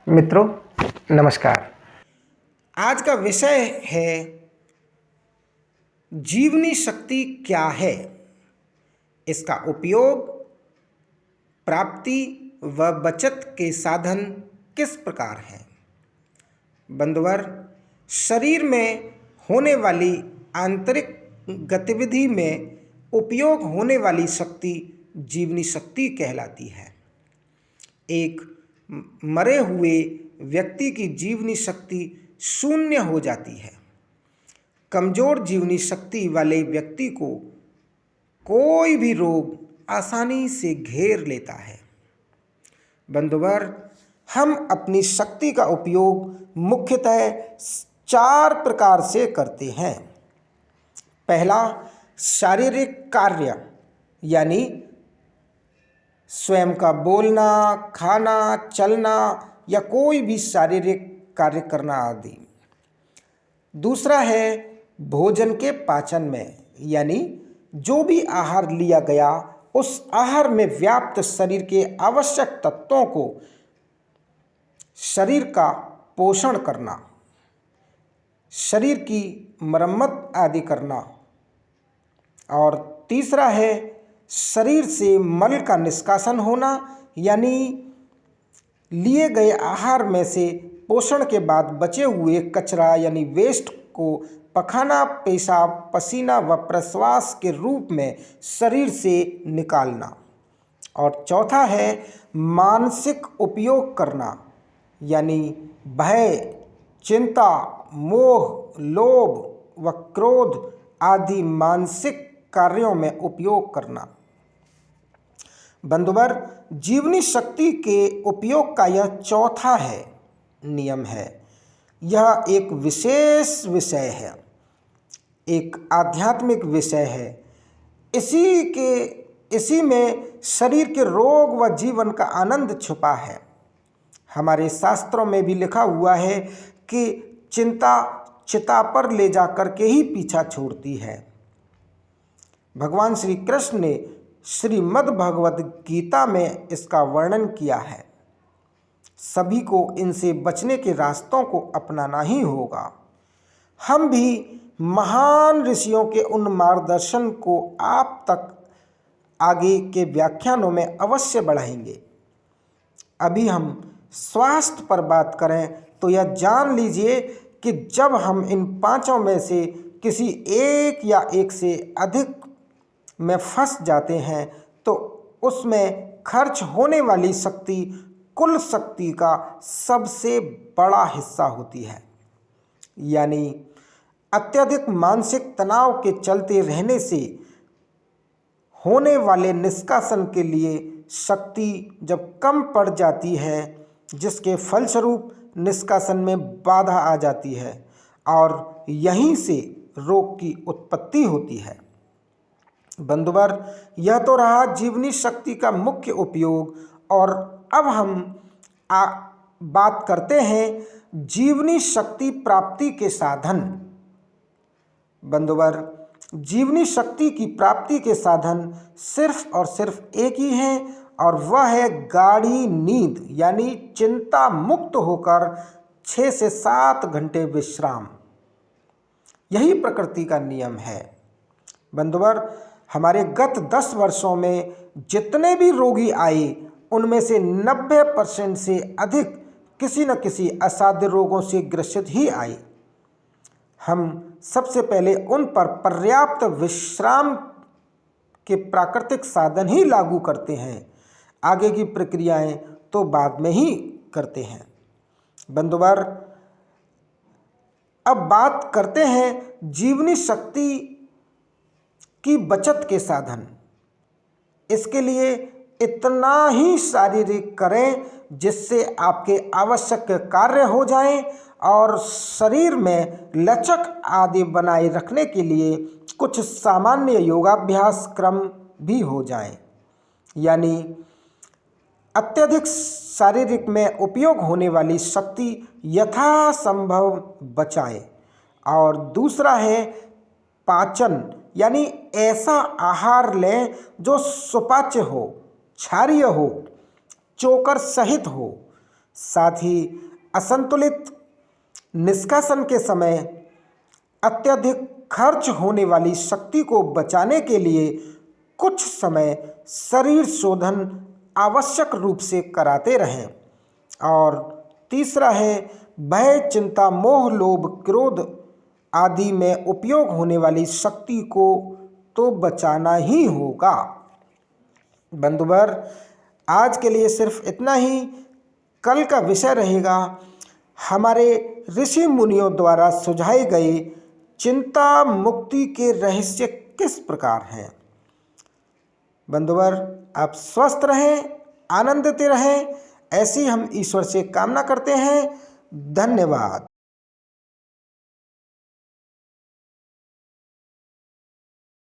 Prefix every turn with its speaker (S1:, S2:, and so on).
S1: मित्रों नमस्कार।
S2: आज का विषय है जीवनी शक्ति क्या है, इसका उपयोग, प्राप्ति व बचत के साधन किस प्रकार हैं। बंधुवर, शरीर में होने वाली आंतरिक गतिविधि में उपयोग होने वाली शक्ति जीवनी शक्ति कहलाती है। एक मरे हुए व्यक्ति की जीवनी शक्ति शून्य हो जाती है। कमजोर जीवनी शक्ति वाले व्यक्ति को कोई भी रोग आसानी से घेर लेता है। बंधुवर, हम अपनी शक्ति का उपयोग मुख्यतः 4 प्रकार से करते हैं। पहला, शारीरिक कार्य यानी स्वयं का बोलना, खाना, चलना या कोई भी शारीरिक कार्य करना आदि। दूसरा है भोजन के पाचन में, यानी जो भी आहार लिया गया उस आहार में व्याप्त शरीर के आवश्यक तत्वों को शरीर का पोषण करना, शरीर की मरम्मत आदि करना। और तीसरा है शरीर से मल का निष्कासन होना, यानी लिए गए आहार में से पोषण के बाद बचे हुए कचरा यानी वेस्ट को पखाना, पेशाब, पसीना व प्रश्वास के रूप में शरीर से निकालना। और चौथा है मानसिक उपयोग करना, यानी भय, चिंता, मोह, लोभ व क्रोध आदि मानसिक कार्यों में उपयोग करना। बंधुवर, जीवनी शक्ति के उपयोग का यह चौथा नियम है। यह एक विशेष विषय है, एक आध्यात्मिक विषय है। इसी में शरीर के रोग व जीवन का आनंद छुपा है। हमारे शास्त्रों में भी लिखा हुआ है कि चिंता चिता पर ले जाकर के ही पीछा छोड़ती है। भगवान श्री कृष्ण ने श्रीमद् भगवद गीता में इसका वर्णन किया है। सभी को इनसे बचने के रास्तों को अपनाना ही होगा। हम भी महान ऋषियों के उन मार्गदर्शन को आप तक आगे के व्याख्यानों में अवश्य बढ़ाएंगे। अभी हम स्वास्थ्य पर बात करें तो यह जान लीजिए कि जब हम इन 5 में से किसी एक या एक से अधिक में फंस जाते हैं तो उसमें खर्च होने वाली शक्ति कुल शक्ति का सबसे बड़ा हिस्सा होती है। यानी अत्यधिक मानसिक तनाव के चलते रहने से होने वाले निष्कासन के लिए शक्ति जब कम पड़ जाती है, जिसके फलस्वरूप निष्कासन में बाधा आ जाती है और यहीं से रोग की उत्पत्ति होती है। बंधुवर, यह तो रहा जीवनी शक्ति का मुख्य उपयोग। और अब हम बात करते हैं जीवनी शक्ति प्राप्ति के साधन। बंधुवर, जीवनी शक्ति की प्राप्ति के साधन सिर्फ और सिर्फ एक ही है, और वह है गाढ़ी नींद, यानी चिंता मुक्त होकर 6 से 7 घंटे विश्राम। यही प्रकृति का नियम है। बंधुवर, हमारे गत 10 वर्षों में जितने भी रोगी आए उनमें से 90% से अधिक किसी न किसी असाध्य रोगों से ग्रसित ही आए। हम सबसे पहले उन पर पर्याप्त विश्राम के प्राकृतिक साधन ही लागू करते हैं, आगे की प्रक्रियाएं तो बाद में ही करते हैं। बंधुवर, अब बात करते हैं जीवनी शक्ति की बचत के साधन। इसके लिए इतना ही शारीरिक करें जिससे आपके आवश्यक कार्य हो जाएं और शरीर में लचक आदि बनाए रखने के लिए कुछ सामान्य योगाभ्यास क्रम भी हो जाएं। यानी अत्यधिक शारीरिक में उपयोग होने वाली शक्ति यथासंभव बचाएं। और दूसरा है पाचन, यानी ऐसा आहार लें जो सुपाच्य हो, क्षारीय हो, चोकर सहित हो, साथ ही असंतुलित निष्कासन के समय अत्यधिक खर्च होने वाली शक्ति को बचाने के लिए कुछ समय शरीर शोधन आवश्यक रूप से कराते रहें। और तीसरा है भय, चिंता, मोह, लोभ, क्रोध आदि में उपयोग होने वाली शक्ति को तो बचाना ही होगा। बंधुवर, आज के लिए सिर्फ इतना ही। कल का विषय रहेगा हमारे ऋषि मुनियों द्वारा सुझाए गए चिंता मुक्ति के रहस्य किस प्रकार हैं। बंधुवर, आप स्वस्थ रहें, आनंदित रहें, ऐसी हम ईश्वर से कामना करते हैं। धन्यवाद।